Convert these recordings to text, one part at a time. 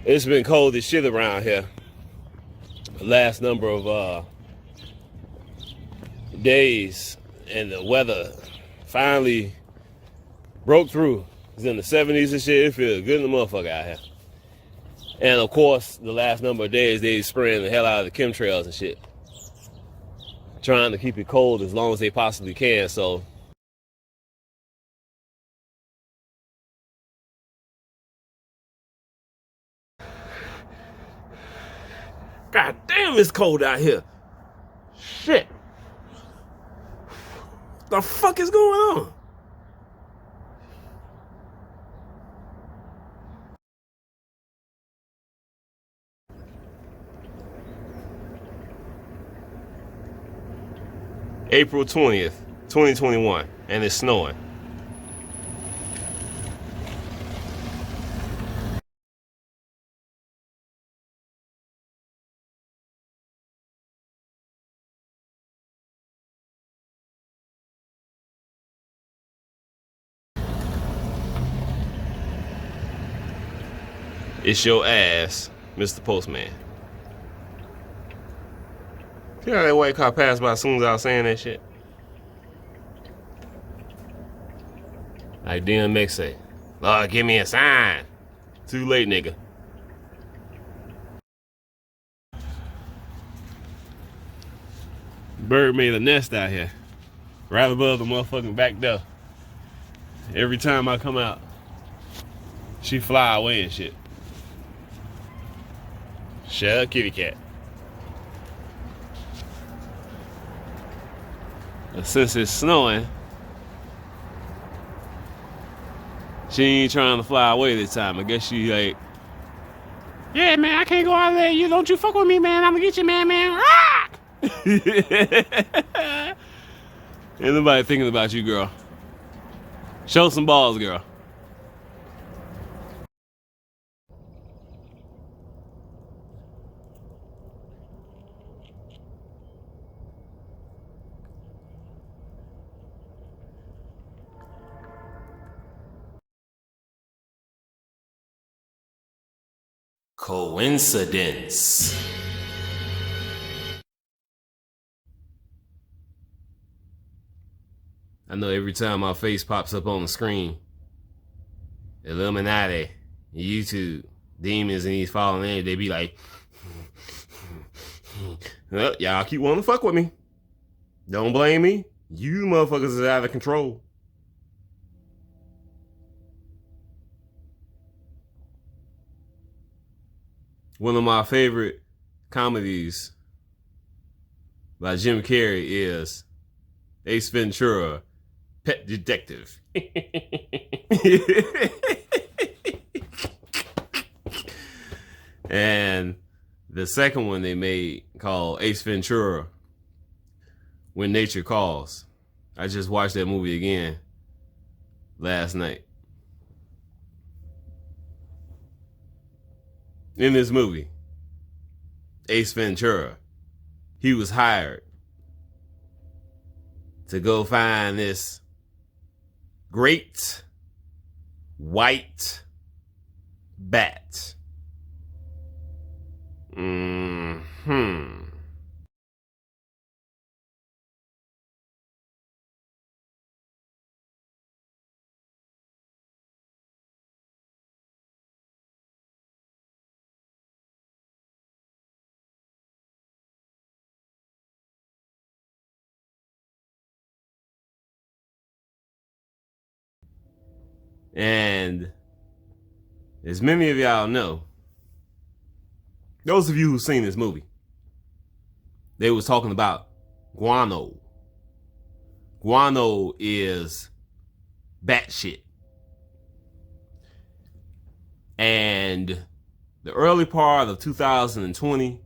It's been cold as shit around here. The last number of days, and the weather finally broke through. It's in the 70s and shit. It feels good in the motherfucker out here. And of course, the last number of days, they spraying the hell out of the chemtrails and shit, trying to keep it cold as long as they possibly can. So God damn, it's cold out here. Shit. The fuck is going on? April 20th, 2021, and it's snowing. It's your ass, Mr. Postman. See how that white car passed by as soon as I was saying that shit? Like DMX say, Lord, give me a sign. Too late, nigga. Bird made a nest out here, right above the motherfucking back door. Every time I come out, she fly away and shit. Shut up, kitty cat. But since it's snowing, she ain't trying to fly away this time. I guess she like, yeah, man, I can't go out there. You don't you fuck with me, man. I'm gonna get you, man. Rock! Ain't nobody thinking about you, girl. Show some balls, girl. Coincidence. I know every time my face pops up on the screen, Illuminati, YouTube, demons and these fallen angels, they be like, well, y'all keep wanting to fuck with me. Don't blame me. You motherfuckers is out of control. One of my favorite comedies by Jim Carrey is Ace Ventura, Pet Detective. And the second one they made called Ace Ventura, When Nature Calls. I just watched that movie again last night. In this movie, Ace Ventura, he was hired to go find this great white bat. And as many of y'all know, those of you who've seen this movie, they was talking about guano. Guano is bat shit. And the early part of 2020,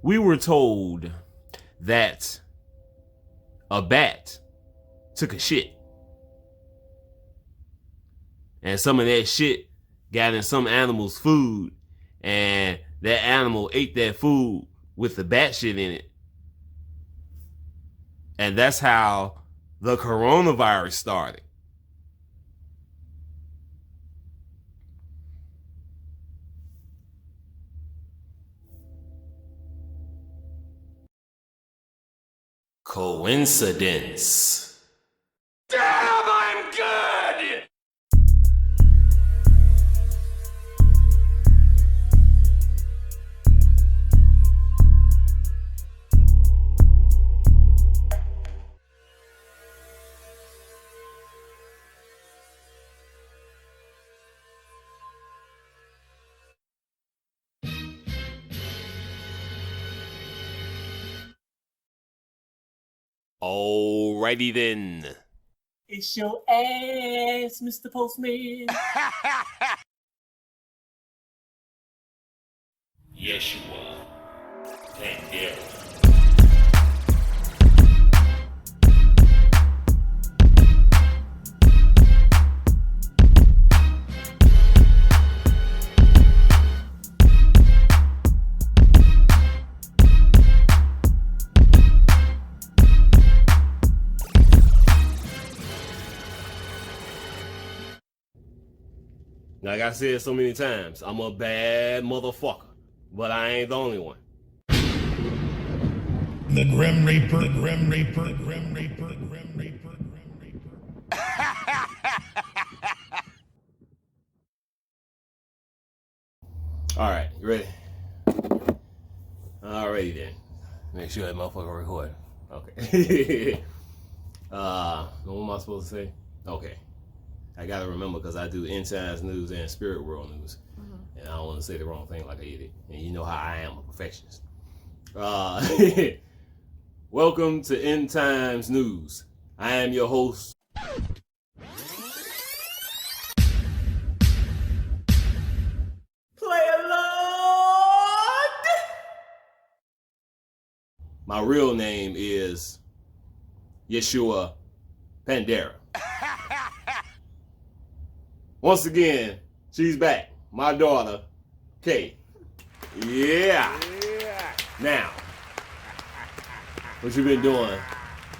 we were told that a bat took a shit. And some of that shit got in some animal's food, and that animal ate that food with the bat shit in it. And that's how the coronavirus started. Coincidence. Damn, I'm good! Alrighty then. It's your ass, Mr. Postman. Yes, you are. Pandemic. Like I said so many times, I'm a bad motherfucker, but I ain't the only one. The Grim Reaper, the Grim Reaper, the Grim Reaper, the Grim Reaper, the Grim Reaper. All right, you ready? Alrighty then. Make sure that motherfucker record. Okay. What am I supposed to say? Okay. I gotta remember because I do ENTITES news and spirit world news, and I don't want to say the wrong thing like I did it. And you know how I am, a perfectionist. Welcome to End Times News. I am your host. Play along. My real name is Yeshua Pandera. Once again, she's back. My daughter, Kay. Yeah. Now, what you been doing?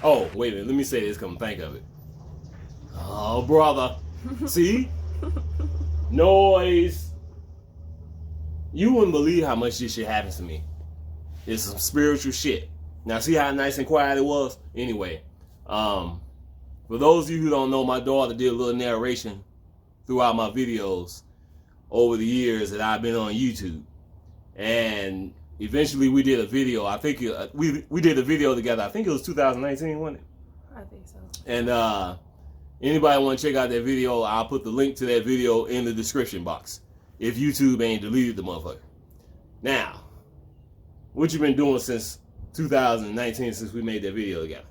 Oh, wait a minute. Let me say this, come think of it. Oh, brother. See? Noise. You wouldn't believe how much this shit happens to me. It's some spiritual shit. Now, see how nice and quiet it was? Anyway, for those of you who don't know, my daughter did a little narration throughout my videos over the years that I've been on YouTube. And eventually we did a video. I think we did a video together. I think it was 2019, wasn't it? I think so. And anybody want to check out that video, I'll put the link to that video in the description box if YouTube ain't deleted the motherfucker. Now, what you been doing since 2019, since we made that video together?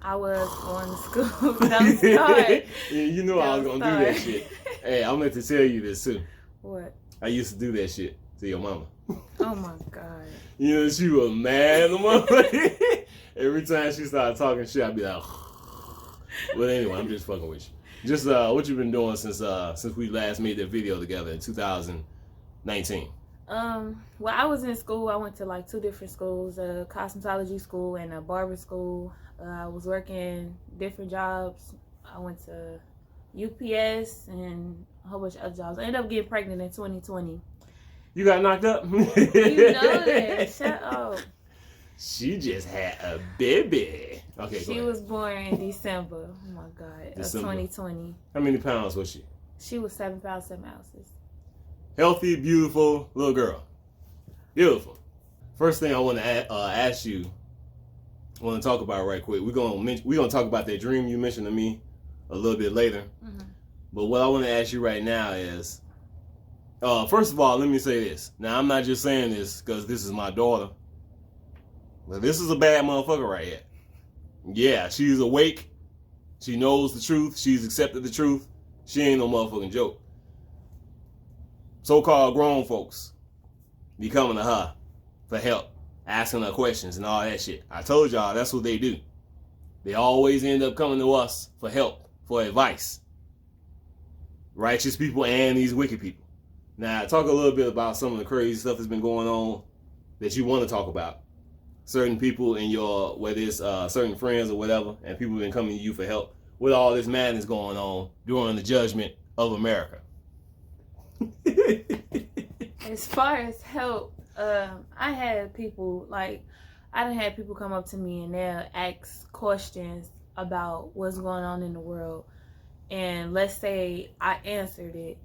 I was going to school. Don't start. You knew I was going to do that shit. Hey, I meant to tell you this too. What? I used to do that shit to your mama. Oh my God. You know, she was mad, the motherfucker. Every time she started talking shit, I'd be like, but anyway, I'm just fucking with you. Just what you been doing since we last made that video together in 2019? Well, I was in school. I went to like 2 different schools, a cosmetology school and a barber school. I was working different jobs. I went to UPS and a whole bunch of other jobs. I ended up getting pregnant in 2020. You got knocked up? You know that. Shut up. She just had a baby. Okay, She was born in December. Oh my God. Of 2020. How many pounds was she? She was 7 pounds, 7 ounces. Healthy, beautiful little girl. Beautiful. First thing I want to ask you, I want to talk about right quick. We're gonna talk about that dream you mentioned to me a little bit later. But what I want to ask you right now is, first of all, let me say this. Now, I'm not just saying this because this is my daughter, but this is a bad motherfucker right here. Yeah, she's awake. She knows the truth. She's accepted the truth. She ain't no motherfucking joke. So-called grown folks be coming to her for help, asking her questions and all that shit. I told y'all that's what they do. They always end up coming to us for help, for advice. Righteous people and these wicked people. Now, talk a little bit about some of the crazy stuff that's been going on that you want to talk about. Certain people in your, whether it's certain friends or whatever, and people have been coming to you for help with all this madness going on during the judgment of America. As far as help, I had people, like, I done had people come up to me and they'll ask questions about what's going on in the world. And let's say I answered it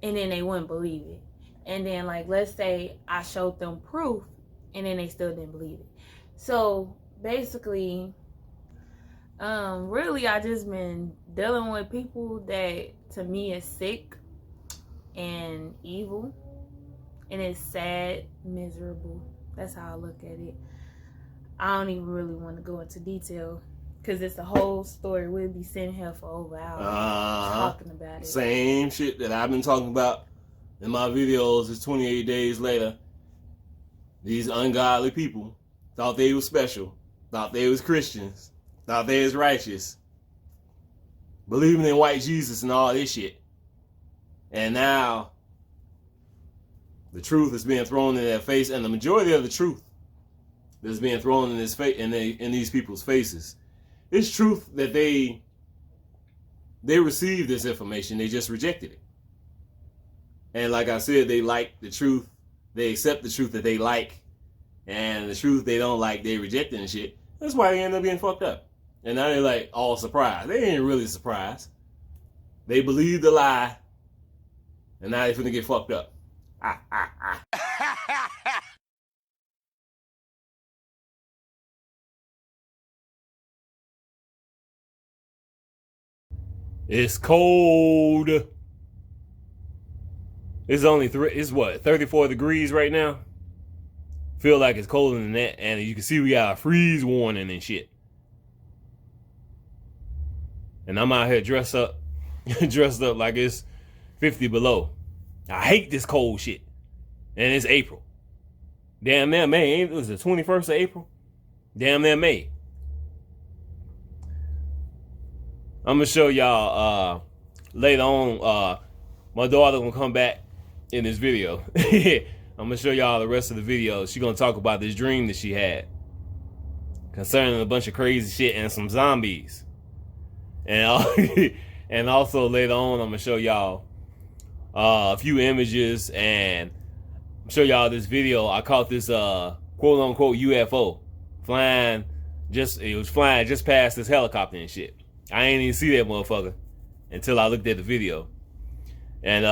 and then they wouldn't believe it. And then, like, let's say I showed them proof and then they still didn't believe it. So basically, really, I just been dealing with people that to me is sick and evil, and it's sad, miserable. That's how I look at it. I don't even really want to go into detail because it's a whole story. We'll be sitting here for over hours talking about it. Same shit that I've been talking about in my videos. It's 28 days later. These ungodly people thought they was special, thought they was Christians, thought they was righteous, believing in white Jesus and all this shit. And now the truth is being thrown in their face, and the majority of the truth that's being thrown in this in these people's faces, it's truth that they received this information, they just rejected it. And like I said, they like the truth, they accept the truth that they like, and the truth they don't like, they reject it and shit. That's why they end up being fucked up. And now they're like all surprised. They ain't really surprised. They believed the lie, and now they finna get fucked up. It's cold. It's only it's what, 34 degrees right now? Feel like it's colder than that, and you can see we got a freeze warning and shit. And I'm out here dressed up like it's 50 below. I hate this cold shit. And it's April. Damn near May. It was the 21st of April. Damn near May. I'm gonna show y'all later on. My daughter gonna come back in this video. I'm gonna show y'all the rest of the video. She's gonna talk about this dream that she had concerning a bunch of crazy shit and some zombies. And and also later on, I'm gonna show y'all a few images and show y'all this video. I caught this quote unquote UFO flying just past this helicopter and shit. I ain't even see that motherfucker until I looked at the video. And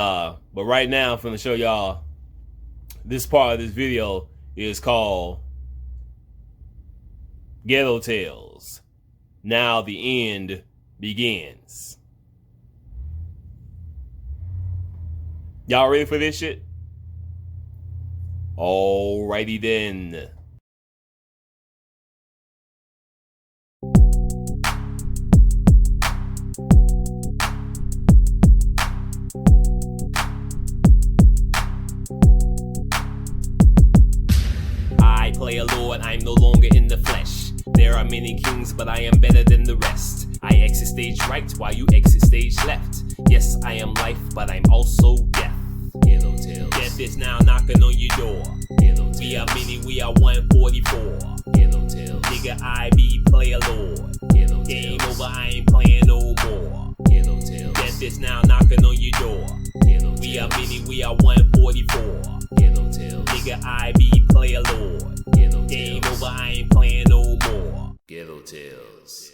but right now I'm finna show y'all this part of this video is called Ghetto Tales. Now the end begins. Y'all ready for this shit? Alrighty then. I play a lord, I'm no longer in the flesh. There are many kings, but I am better than the rest. I exit stage right while you exit stage left. Yes, I am life, but I'm also death. Ghetto Tales. Death is now knocking on your door. Ghetto Tales. We are many, we are 144. Ghetto Tales. Nigga, I be player lord. Ghetto Tales. Game over, I ain't playing no more. Ghetto Tales. Death is now knocking on your door. Ghetto Tales. We are many, we are 144. Ghetto Tales. Nigga, I be player lord. Ghetto Tales. Game over, I ain't playing no more. Ghetto Tales.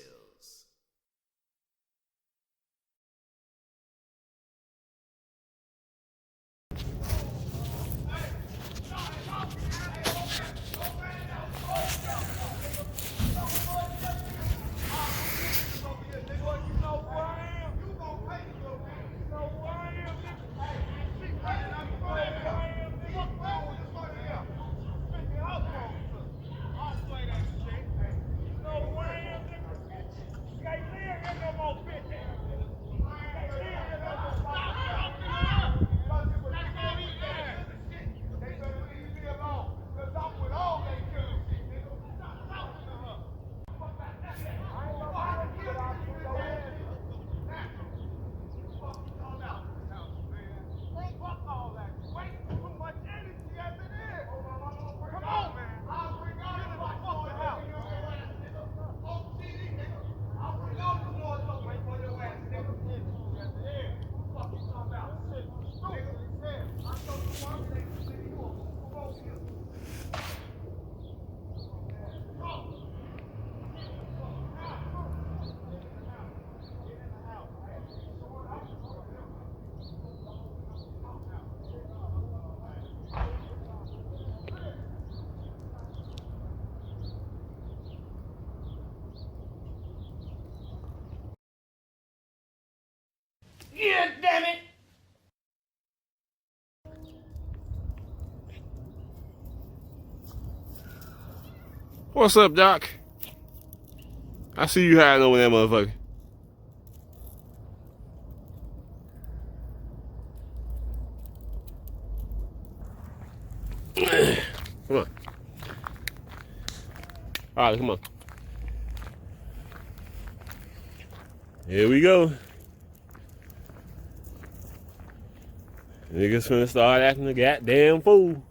Yeah, damn it. What's up, Doc? I see you hiding over that motherfucker. Come on. All right, come on. Here we go. Niggas finna start acting a goddamn fool.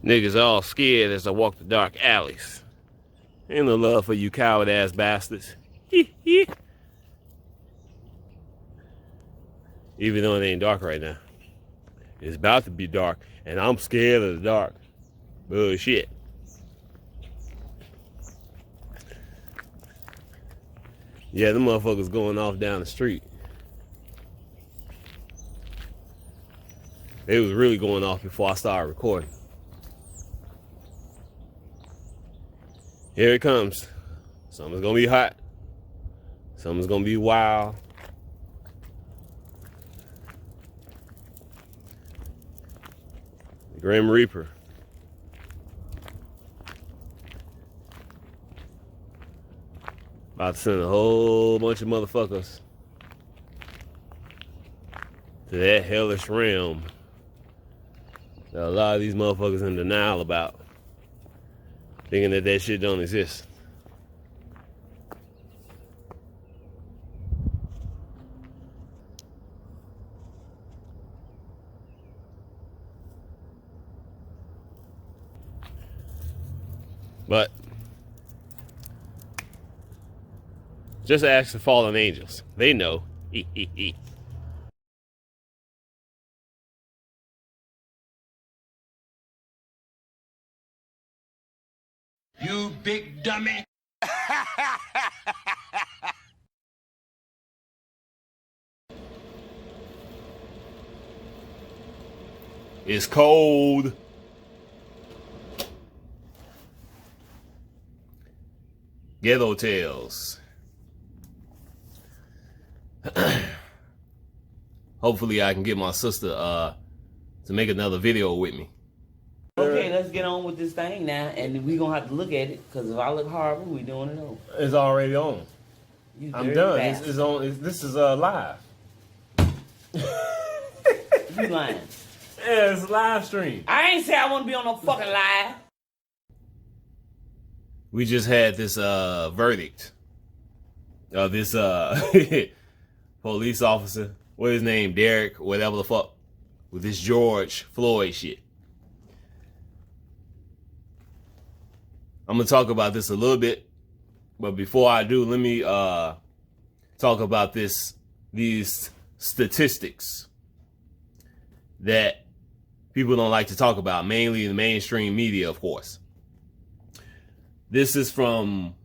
Niggas all scared as I walk the dark alleys. Ain't no love for you coward ass bastards. Even though it ain't dark right now. It's about to be dark, and I'm scared of the dark. Bullshit. Yeah, them motherfuckers going off down the street. They was really going off before I started recording. Here it comes. Something's gonna be hot. Something's gonna be wild. The Grim Reaper. About to send a whole bunch of motherfuckers to that hellish realm that a lot of these motherfuckers in denial about. Thinking that that shit don't exist. But just ask the fallen angels. They know. You big dummy. It's cold. Ghetto Tales. Hopefully I can get my sister to make another video with me. Okay, let's get on with this thing now, and we gonna have to look at it, because if I look horrible, we doing it over. It's already on. You I'm dirty done. bastard. It's on. This is live. You lying. Yeah, it's live stream. I ain't say I want to be on no fucking live. We just had this verdict of this police officer. What his name? Derek, whatever the fuck, with this George Floyd shit. I'm gonna talk about this a little bit, but before I do, let me talk about these statistics that people don't like to talk about, mainly in the mainstream media, of course. This is from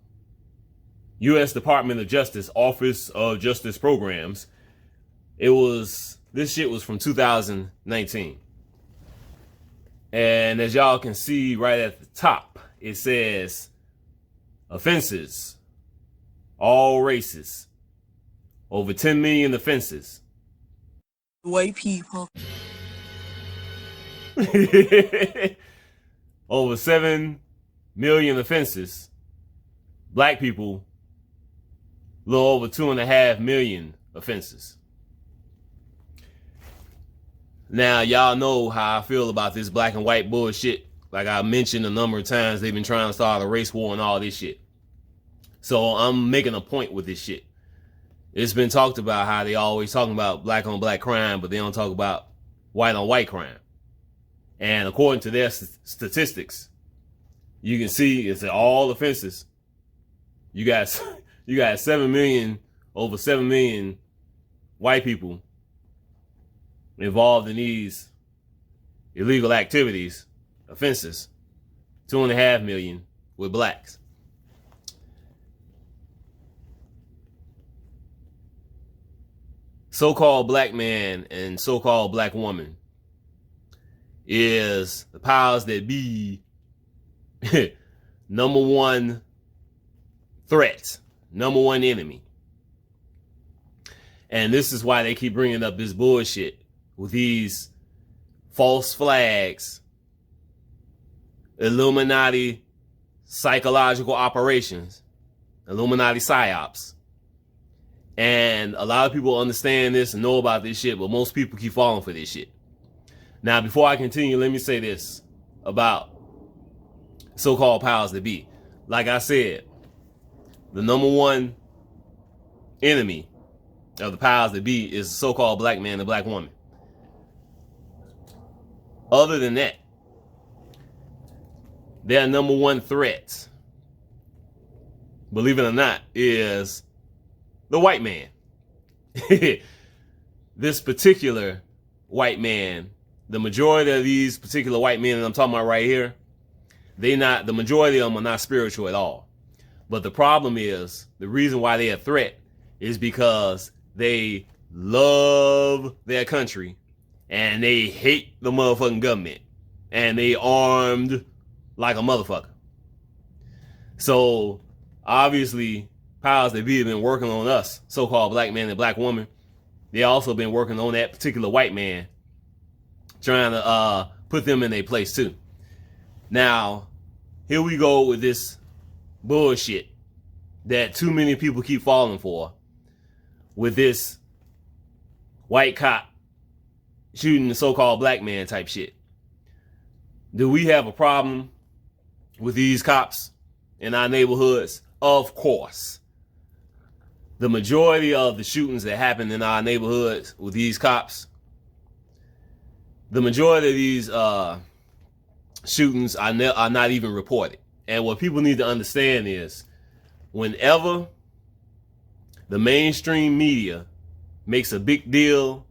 U.S. Department of Justice, Office of Justice Programs. This shit was from 2019. And as y'all can see right at the top, it says offenses, all races, over 10 million offenses. White people. Over 7 million offenses. Black people, a little over 2.5 million offenses. Now, y'all know how I feel about this black and white bullshit. Like I mentioned a number of times, they've been trying to start a race war and all this shit. So I'm making a point with this shit. It's been talked about how they always talking about black on black crime, but they don't talk about white on white crime. And according to their statistics, you can see it's all offenses. You got 7 million, over 7 million white people involved in these illegal activities, offenses. 2.5 million with blacks. so-called black man and so-called black woman is the powers that be number one threat, number one enemy. And this is why they keep bringing up this bullshit with these false flags, Illuminati psychological operations, Illuminati psyops. And a lot of people understand this and know about this shit, but most people keep falling for this shit. Now, before I continue, let me say this about so-called powers that be. Like I said, the number one enemy of the powers that be is the so-called black man and black woman. Other than that, their number one threat, believe it or not, is the white man. This particular white man, the majority of these particular white men that I'm talking about right here, the majority of them are not spiritual at all. But the problem is, the reason why they're a threat is because they love their country and they hate the motherfucking government and they armed like a motherfucker. So obviously, powers that be have been working on us, so-called black man and black woman. They also been working on that particular white man, trying to put them in their place too. Now, here we go with this bullshit that too many people keep falling for, with this white cop shooting the so-called black man type shit. Do we have a problem with these cops in our neighborhoods? Of course. The majority of the shootings that happen in our neighborhoods with these cops, the majority of these shootings are not even reported. And what people need to understand is, whenever the mainstream media makes a big deal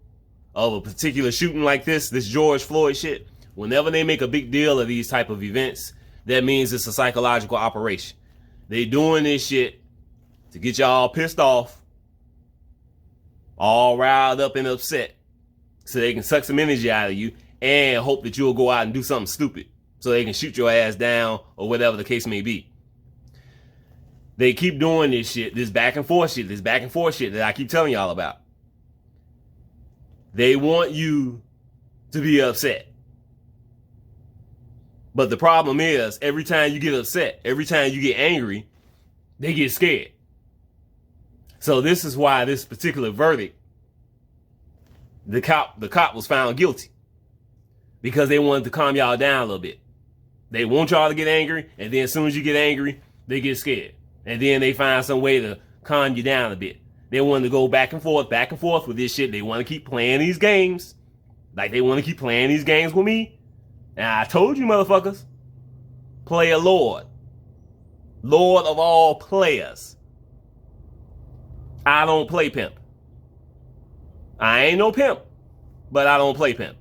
of a particular shooting like this George Floyd shit, whenever they make a big deal of these type of events, that means it's a psychological operation. They doing this shit to get y'all pissed off, all riled up and upset, so they can suck some energy out of you and hope that you'll go out and do something stupid so they can shoot your ass down or whatever the case may be. They keep doing this shit, this back and forth shit that I keep telling y'all about. They want you to be upset. But the problem is, every time you get upset, every time you get angry, they get scared. So this is why this particular verdict, the cop was found guilty, because they wanted to calm y'all down a little bit. They want y'all to get angry, and then as soon as you get angry, they get scared. And then they find some way to calm you down a bit. They want to go back and forth with this shit. They want to keep playing these games. Like they want to keep playing these games with me. And I told you motherfuckers, play a Lord. Lord of all players. I don't play pimp. I ain't no pimp, but I don't play pimp.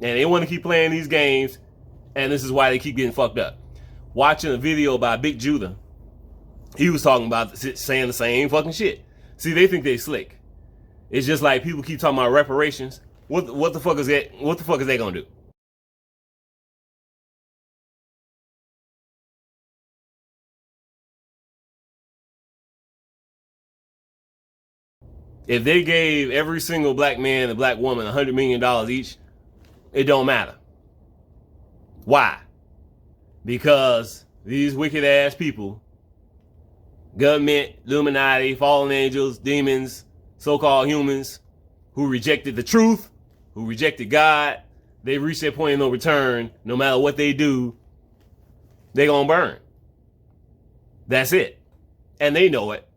And they want to keep playing these games, and this is why they keep getting fucked up. Watching a video by Big Judah, he was talking about saying the same fucking shit. See, they think they slick. It's just like people keep talking about reparations. What the fuck is that? What the fuck is they gonna do? If they gave every single black man and black woman $100 million each, it don't matter. Why? Because these wicked ass people, government, Illuminati, fallen angels, demons, so-called humans, who rejected the truth, who rejected God, they reach their point of no return. No matter what they do, they gonna burn. That's it. And they know it.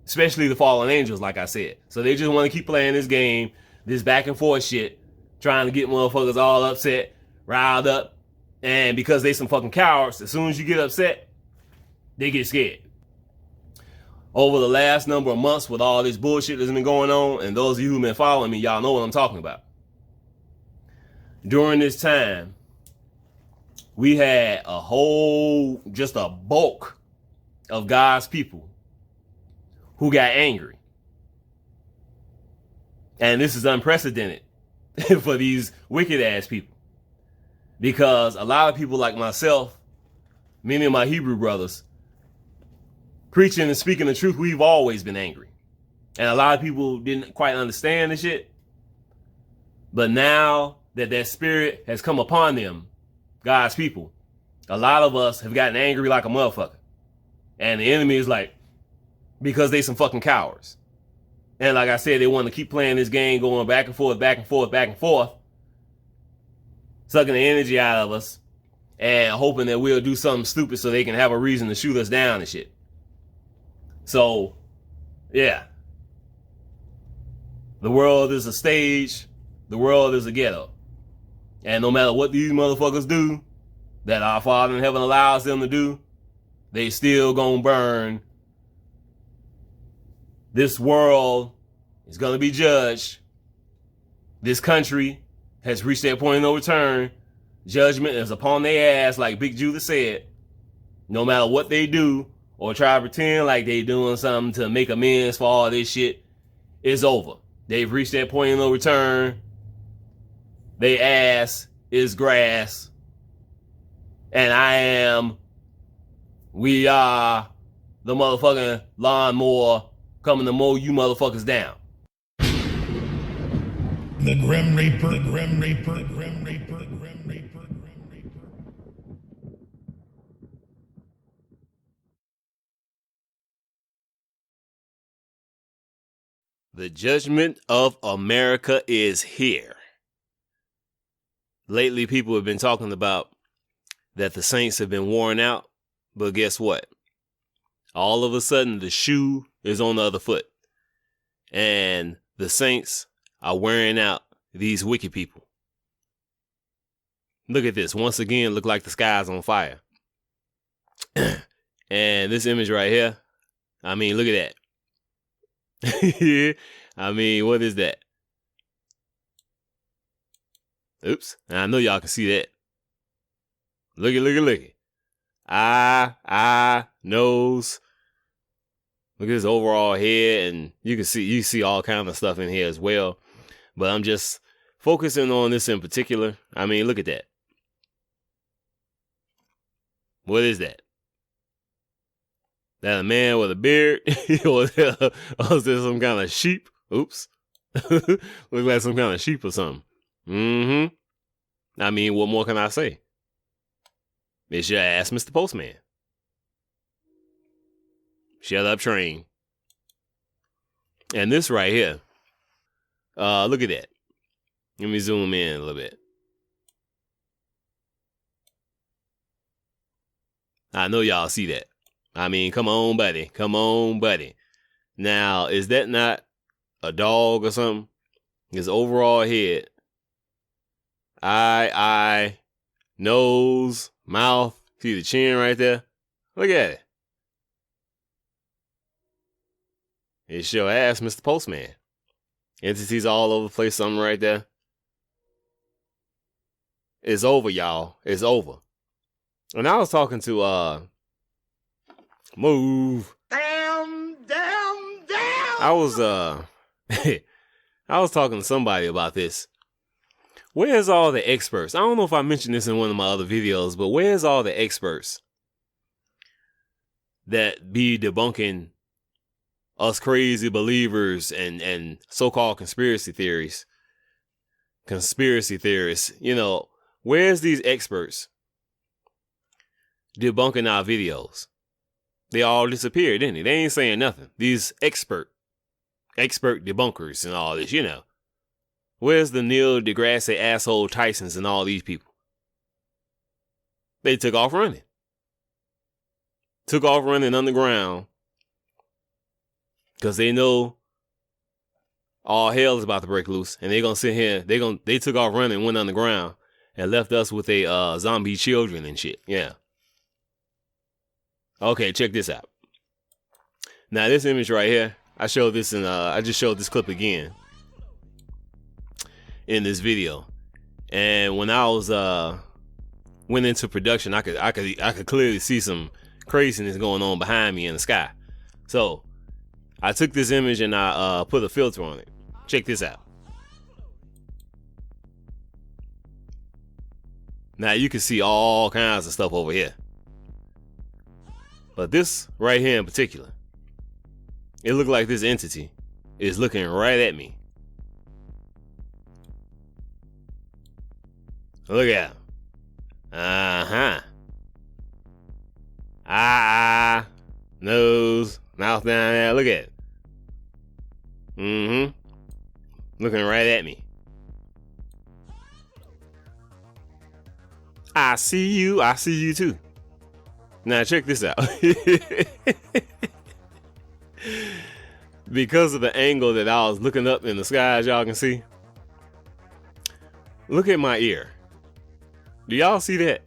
Especially the fallen angels, like I said. So they just want to keep playing this game, this back and forth shit, trying to get motherfuckers all upset, riled up. And because they some fucking cowards, as soon as you get upset, they get scared. Over the last number of months with all this bullshit that's been going on, and those of you who've been following me, y'all know what I'm talking about. During this time, we had just a bulk of God's people who got angry. And this is unprecedented for these wicked ass people. Because a lot of people like myself, many of my Hebrew brothers, preaching and speaking the truth, we've always been angry. And a lot of people didn't quite understand the shit. But now that that spirit has come upon them, God's people, a lot of us have gotten angry like a motherfucker. And the enemy is like, because they some fucking cowards. And like I said, they want to keep playing this game, going back and forth, back and forth, back and forth, sucking the energy out of us and hoping that we'll do something stupid so they can have a reason to shoot us down and shit. So, yeah. The world is a stage. The world is a ghetto. And no matter what these motherfuckers do, that our Father in heaven allows them to do, they still gonna burn. This world is gonna be judged. This country has reached that point of no return. Judgment is upon their ass, like Big Judah said. No matter what they do or try to pretend like they doing something to make amends for all this shit, it's over. They've reached that point of no return. They ass is grass. And we are the motherfucking lawnmower coming to mow you motherfuckers down. The Grim Reaper, the Grim Reaper, the Grim Reaper, the Grim Reaper, the Grim Reaper. The judgment of America is here. Lately, people have been talking about that the saints have been worn out, but guess what? All of a sudden, the shoe is on the other foot, and the saints are wearing out these wicked people. Look at this. Once again, look like the sky's on fire. And this image right here, I mean, look at that. I mean, what is that? Oops. I know y'all can see that. Look at. Eye, nose. Look at his overall head, and you see all kind of stuff in here as well. But I'm just focusing on this in particular. I mean, look at that. What is that? That a man with a beard? Or is there some kind of sheep? Oops. Look like some kind of sheep or something. I mean, what more can I say? It's your ass, Mr. Postman. Shut up, train. And this right here. Look at that. Let me zoom in a little bit. I know y'all see that. I mean, come on, buddy. Come on, buddy. Now, is that not a dog or something? His overall head. Eye, nose, mouth. See the chin right there? Look at it. It's your ass, Mr. Postman. Entities all over the place, something right there. It's over, y'all. It's over. And I was talking to, Move. Damn. I was, I was talking to somebody about this. Where's all the experts? I don't know if I mentioned this in one of my other videos, but where's all the experts that be debunking us crazy believers and so-called conspiracy theories? Conspiracy theorists, you know, where's these experts debunking our videos? They all disappeared, didn't they? They ain't saying nothing. These expert debunkers and all this, you know. Where's the Neil deGrasse asshole Tysons and all these people? They took off running. Took off running underground because they know all hell is about to break loose, and they're gonna sit here. They took off running, went underground, and left us with a zombie children and shit. Yeah. Okay, check this out. Now this image right here, I showed this in. I just showed this clip again in this video, and when I was went into production, I could clearly see some craziness going on behind me in the sky. So I took this image and I put a filter on it. Check this out. Now you can see all kinds of stuff over here. But this right here in particular, it looked like this entity is looking right at me. Look at him. Uh-huh. Nose, mouth down there. Look at it. Mm-hmm. Looking right at me. I see you. I see you too. Now check this out. Because of the angle that I was looking up in the sky, as y'all can see. Look at my ear. Do y'all see that?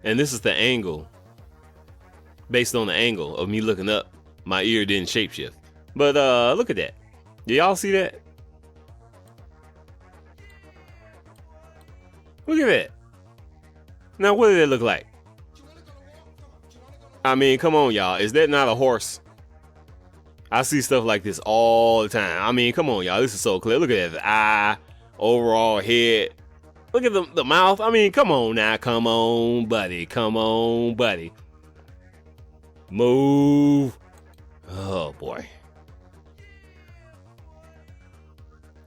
And this is the angle. Based on the angle of me looking up, my ear didn't shapeshift. But look at that. Do y'all see that? Look at that. Now what did it look like? I mean, come on, y'all. Is that not a horse? I see stuff like this all the time. I mean, come on, y'all. This is so clear. Look at that. The eye, overall head. Look at the mouth. I mean, come on now. Come on, buddy. Come on, buddy. Move. Oh, boy.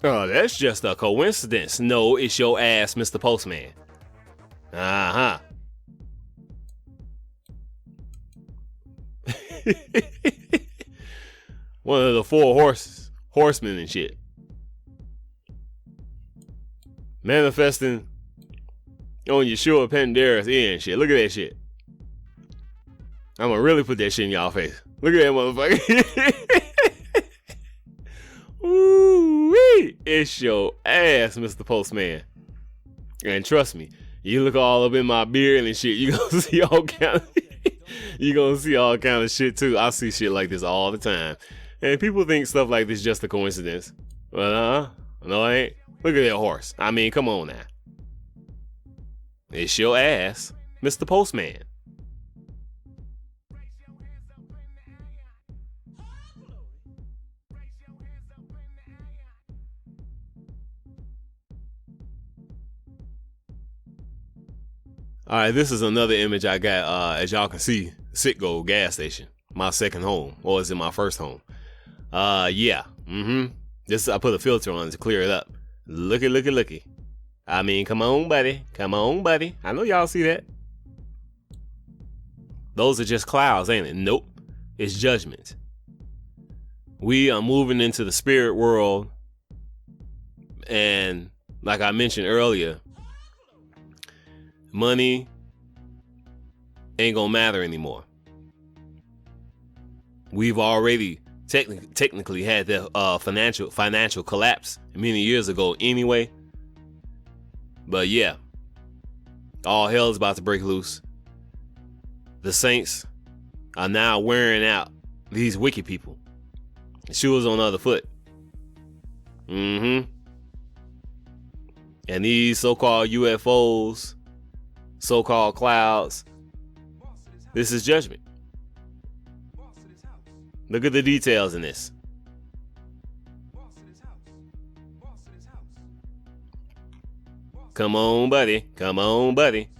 Oh, that's just a coincidence. No, it's your ass, Mr. Postman. Uh-huh. One of the four horsemen and shit. Manifesting on Yeshua Pandera's ear and shit. Look at that shit. I'm gonna really put that shit in y'all face. Look at that motherfucker. Ooh-wee. It's your ass, Mr. Postman. And trust me, you look all up in my beard and shit, you gonna see all kind of you gonna see all kind of shit too. I see shit like this all the time. And people think stuff like this is just a coincidence. But no it ain't. Look at that horse. I mean, come on now. It's your ass, Mr. Postman. All right, this is another image I got. As y'all can see, Citgo gas station, my second home, or is it my first home? Yeah. This I put a filter on to clear it up. Looky. I mean, come on, buddy. Come on, buddy. I know y'all see that. Those are just clouds, ain't it? Nope. It's judgment. We are moving into the spirit world, and like I mentioned earlier, money ain't gonna matter anymore. We've already technically had the financial collapse many years ago anyway. But yeah, all hell is about to break loose. The saints are now wearing out these wicked people. Shoes on the other foot. And these so-called UFOs, so-called clouds, this is judgment. Look at the details in this. Come on, buddy. Come on, buddy.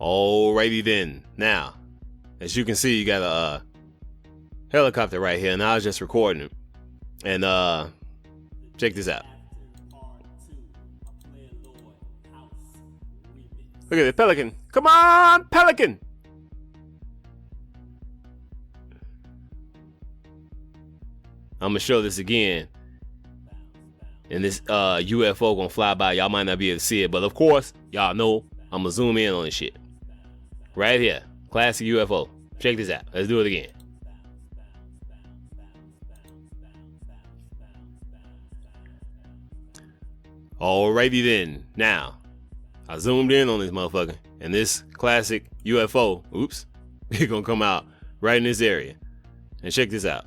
Alrighty then. Now, as you can see, you got a helicopter right here, and I was just recording it. And check this out. Look at the pelican. Come on, pelican. I'm gonna show this again. And this UFO gonna fly by. Y'all might not be able to see it, but of course, y'all know I'm gonna zoom in on this shit. Right here. Classic UFO. Check this out. Let's do it again. Alrighty then. Now, I zoomed in on this motherfucker, and this classic UFO, oops, it's gonna come out right in this area. And check this out.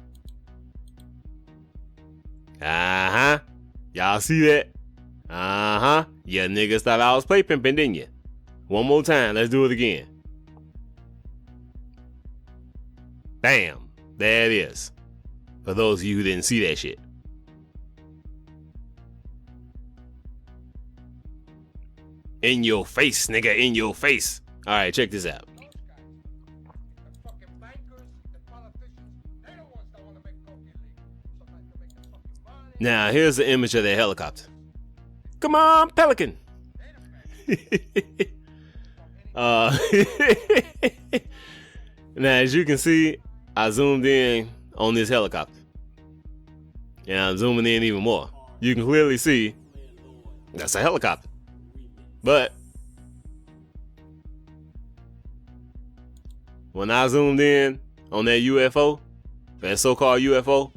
Y'all see that? Yeah, niggas thought I was play pimping, didn't you? One more time, let's do it again. Bam, there it is. For those of you who didn't see that shit. In your face, nigga, in your face. All right, check this out. Now, here's the image of that helicopter. Come on, Pelican. Now, as you can see, I zoomed in on this helicopter. And I'm zooming in even more. You can clearly see that's a helicopter. But when I zoomed in on that UFO, that so-called UFO,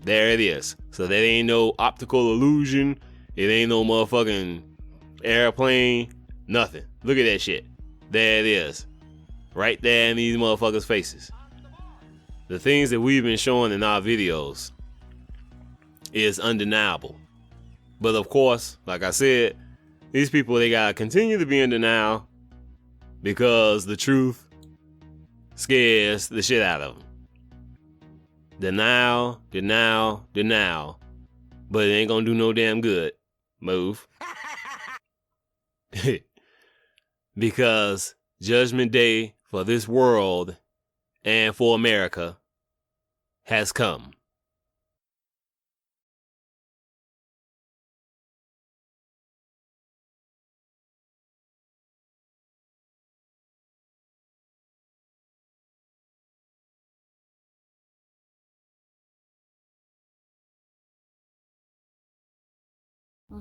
there it is. So that ain't no optical illusion. It ain't no motherfucking airplane. Nothing. Look at that shit. There it is. Right there in these motherfuckers' faces. The things that we've been showing in our videos is undeniable. But of course, like I said, these people, they gotta continue to be in denial because the truth scares the shit out of them. Denial, denial, denial. But it ain't gonna do no damn good. Move. Because Judgment Day for this world and for America has come.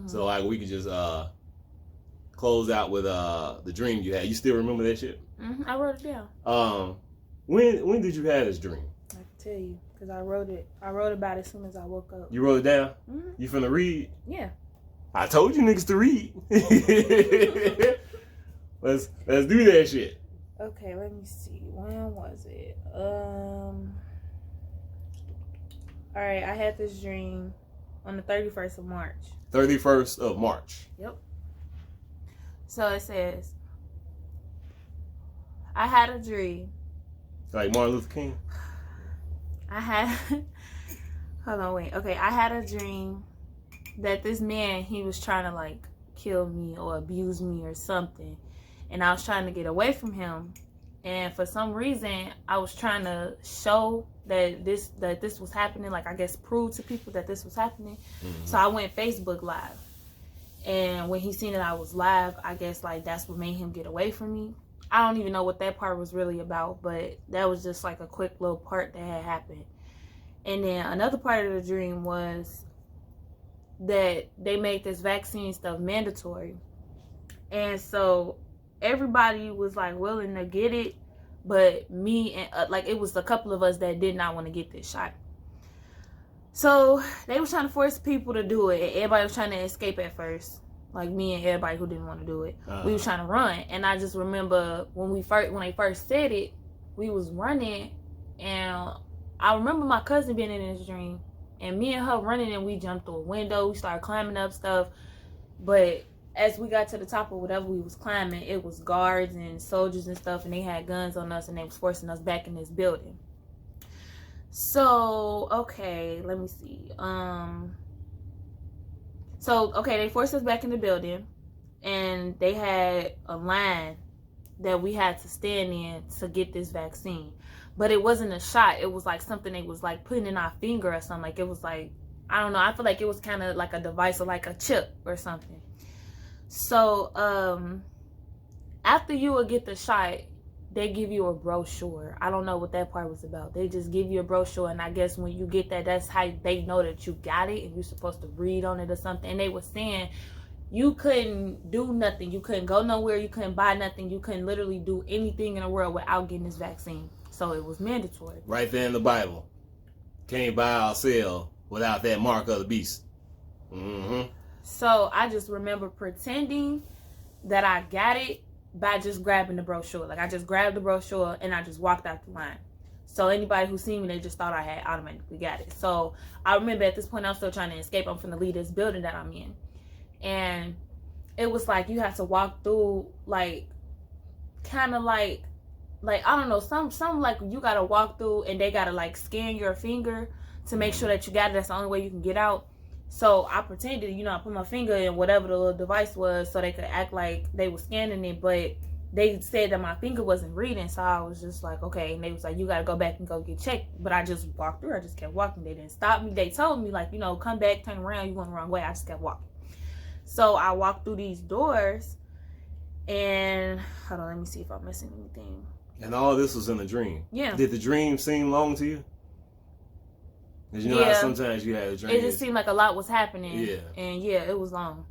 So like we could just close out with the dream you had. You still remember that shit? I wrote it down. When did you have this dream? I can tell you because I wrote it. I wrote about it as soon as I woke up. You wrote it down? You finna read? Yeah. I told you niggas to read. Let's do that shit. Okay, let me see. When was it? All right, I had this dream on the 31st of March. 31st of March. Yep. So it says, I had a dream. Like Martin Luther King? Hold on, wait. Okay, I had a dream that this man, he was trying to like kill me or abuse me or something. And I was trying to get away from him. And for some reason, I was trying to show that this was happening, like I guess prove to people that this was happening. So I went Facebook Live. And when he seen that I was live, I guess like that's what made him get away from me. I don't even know what that part was really about, but that was just like a quick little part that had happened. And then another part of the dream was that they made this vaccine stuff mandatory. And so everybody was like willing to get it, but me and like it was a couple of us that did not want to get this shot. So they was trying to force people to do it, and everybody was trying to escape at first, like me and everybody who didn't want to do it. We was trying to run, and I just remember when they first said it, we was running, and I remember my cousin being in this dream, and me and her running, and we jumped through a window, we started climbing up stuff, but as we got to the top of whatever we was climbing, it was guards and soldiers and stuff, and they had guns on us, and they was forcing us back in this building. So, okay, let me see. They forced us back in the building, and they had a line that we had to stand in to get this vaccine. But it wasn't a shot. It was like something they was like putting in our finger or something. Like it was like, I don't know. I feel like it was kind of like a device or like a chip or something. So, after you would get the shot, they give you a brochure. I don't know what that part was about. They just give you a brochure, and I guess when you get that, that's how they know that you got it, and you're supposed to read on it or something. And they were saying you couldn't do nothing. You couldn't go nowhere. You couldn't buy nothing. You couldn't literally do anything in the world without getting this vaccine. So it was mandatory. Right there in the Bible. Can't buy or sell without that mark of the beast. So I just remember pretending that I got it by just grabbing the brochure. Like I just grabbed the brochure and I just walked out the line. So anybody who seen me, they just thought I had automatically got it. So I remember at this point, I'm still trying to escape. I'm finna leave this building that I'm in. And it was like you have to walk through like kind of like I don't know, some like you gotta walk through and they gotta like scan your finger to make sure that you got it. That's the only way you can get out. So I pretended, I put my finger in whatever the little device was so they could act like they were scanning it, but they said that my finger wasn't reading. So I was just like, okay. And they was like, you got to go back and go get checked. But I just walked through. I just kept walking. They didn't stop me. They told me, like, come back, turn around. You went the wrong way. I just kept walking. So I walked through these doors and hold on, let me see if I'm missing anything. And all this was in a dream. Yeah. Did the dream seem long to you? Because you know how sometimes you have a dream. It just seemed like a lot was happening. Yeah. And yeah, it was long.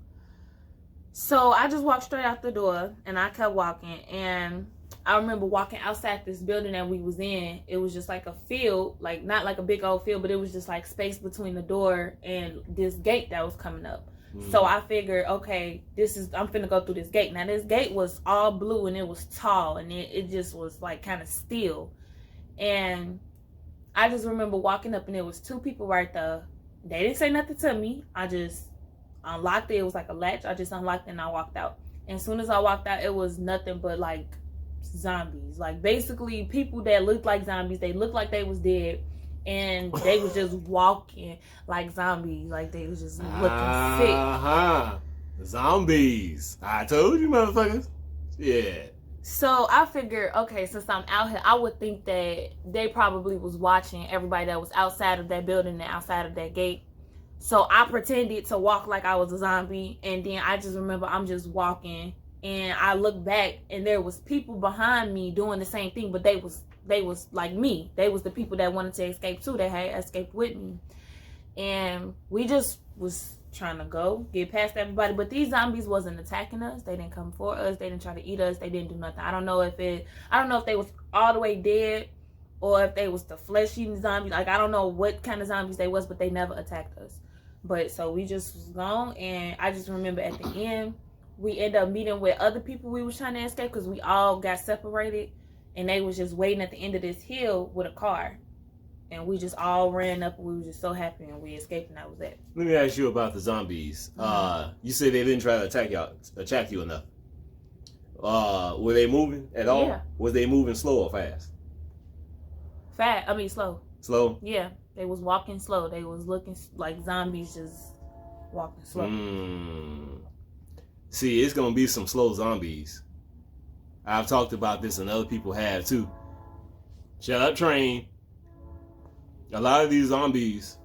So I just walked straight out the door and I kept walking. And I remember walking outside this building that we was in. It was just like a field, like not like a big old field, but it was just like space between the door and this gate that was coming up. So I figured, okay, I'm finna go through this gate. Now this gate was all blue and it was tall and it just was like kind of still. And I just remember walking up and there was two people right there. They didn't say nothing to me. I just unlocked it. It was like a latch. I just unlocked it and I walked out. And as soon as I walked out, it was nothing but like zombies. Like basically people that looked like zombies. They looked like they was dead. And they was just walking like zombies. Like they was just looking sick. Zombies. I told you, motherfuckers. Yeah. So I figured, okay, since I'm out here, I would think that they probably was watching everybody that was outside of that building and outside of that gate. So I pretended to walk like I was a zombie. And then I just remember I'm just walking. And I looked back and there was people behind me doing the same thing. But they was like me. They was the people that wanted to escape too. That had escaped with me. And we just was trying to get past everybody. But these zombies wasn't attacking us. They didn't come for us. They didn't try to eat us. They didn't do nothing. I don't know if they was all the way dead or if they was the flesh eating zombies. Like I don't know what kind of zombies they was, but they never attacked us. But so we just was gone. And I just remember at the end, we ended up meeting with other people we was trying to escape because we all got separated. And they was just waiting at the end of this hill with a car. And we just all ran up and we were just so happy and we escaped and that was it. Let me ask you about the zombies. You said they didn't try to attack you enough. Were they moving at all? Yeah. Was they moving slow or fast? Slow. Slow? Yeah. They was walking slow. They was looking like zombies just walking slow. See, it's going to be some slow zombies. I've talked about this and other people have too. Shut up, train. A lot of these zombies,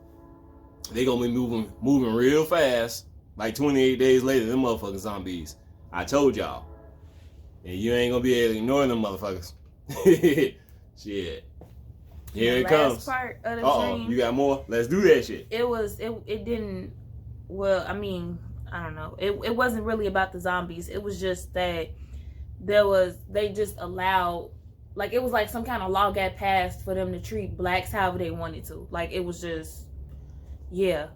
they gonna be moving real fast. Like 28 days later, them motherfucking zombies. I told y'all. And you ain't gonna be able to ignore them motherfuckers. Shit. Here it comes. Part of the dream, you got more? Let's do that shit. It didn't, well, I mean, I don't know. It wasn't really about the zombies. It was just that they just allowed, like it was like some kind of law got passed for them to treat blacks however they wanted to. Like it was just, yeah.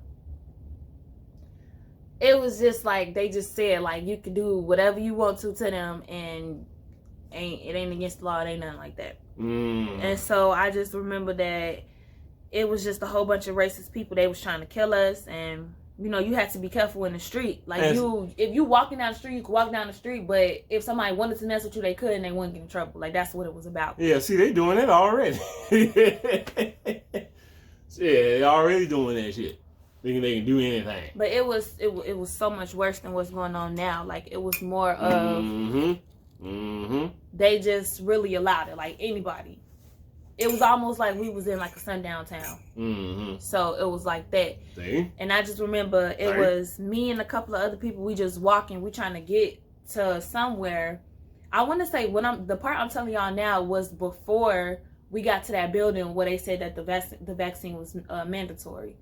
It was just like they just said like you could do whatever you want to them and it ain't against the law. It ain't nothing like that. And so I just remember that it was just a whole bunch of racist people. They was trying to kill us and you had to be careful in the street. Like if you walking down the street, you could walk down the street, but if somebody wanted to mess with you, they could and they wouldn't get in trouble. Like that's what it was about. Yeah, see, they doing it already. Yeah, they already doing that shit. Thinking they can do anything. But it was so much worse than what's going on now. Like it was more of they just really allowed it, like anybody. It was almost like we was in like a sundown town. So it was like that. See? And I just remember it was me and a couple of other people. We just walking. We trying to get to somewhere. I want to say the part I'm telling y'all now was before we got to that building where they said that the vaccine was mandatory.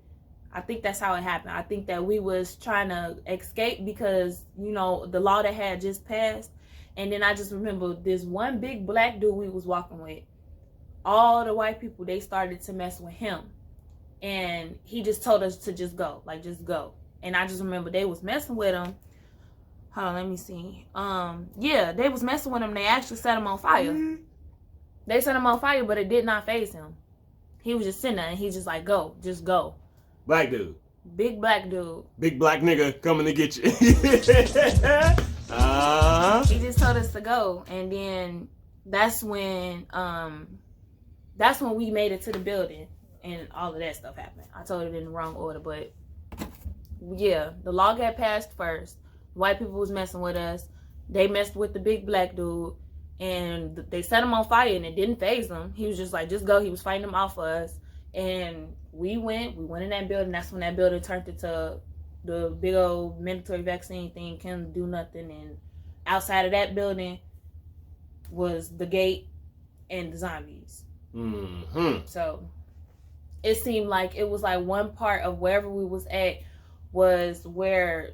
I think that's how it happened. I think that we was trying to escape because the law that had just passed. And then I just remember this one big black dude we was walking with. All the white people, they started to mess with him. And he just told us to just go. Like, just go. And I just remember they was messing with him. Hold on, let me see. Yeah, they was messing with him. They actually set him on fire. They set him on fire, but it did not faze him. He was just sitting there, and he just like, go. Just go. Black dude. Big black dude. Big black nigga coming to get you. He just told us to go. And then that's when we made it to the building and all of that stuff happened. I told it in the wrong order, but yeah, the law got passed first. White people was messing with us. They messed with the big black dude, and they set him on fire, and it didn't phase him. He was just like, just go. He was fighting them off of us, and we went in that building. That's when that building turned into the big old mandatory vaccine thing. Couldn't do nothing, and outside of that building was the gate and the zombies. Mm-hmm. So it seemed like it was like one part of wherever we was at was where,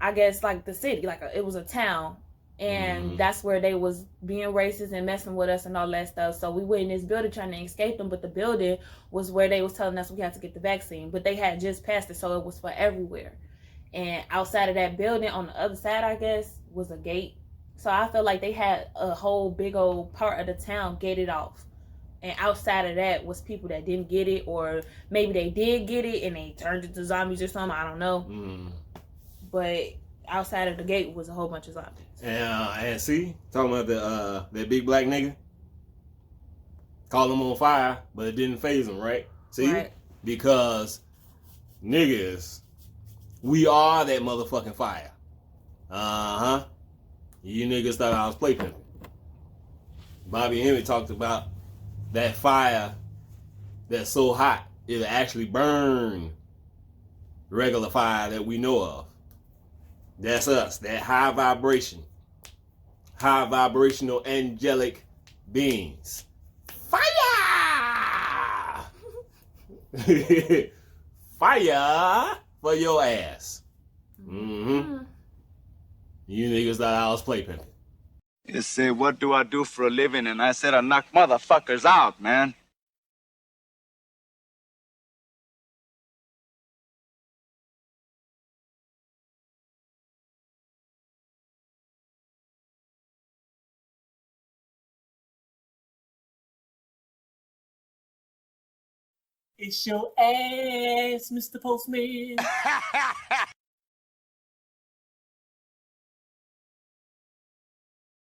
I guess, like the city, like it was a town, and that's where they was being racist and messing with us and all that stuff. So we went in this building trying to escape them, but the building was where they was telling us we had to get the vaccine, but they had just passed it, so it was for everywhere. And outside of that building, on the other side, I guess, was a gate. So I felt like they had a whole big old part of the town gated off. And outside of that was people that didn't get it, or maybe they did get it and they turned into zombies or something. I don't know. But outside of the gate was a whole bunch of zombies. And see, talking about that big black nigga, called him on fire, but it didn't phase him, right? See, Right. Because niggas, we are that motherfucking fire. You niggas thought I was play pimping. Bobby Hemmett talked about that fire that's so hot it'll actually burn regular fire that we know of. That's us, that high vibration, high vibrational angelic beings. Fire! Fire for your ass. You niggas thought I was play pimping. You say, what do I do for a living? And I said, I knock motherfuckers out, man. It's your ass, Mr. Postman.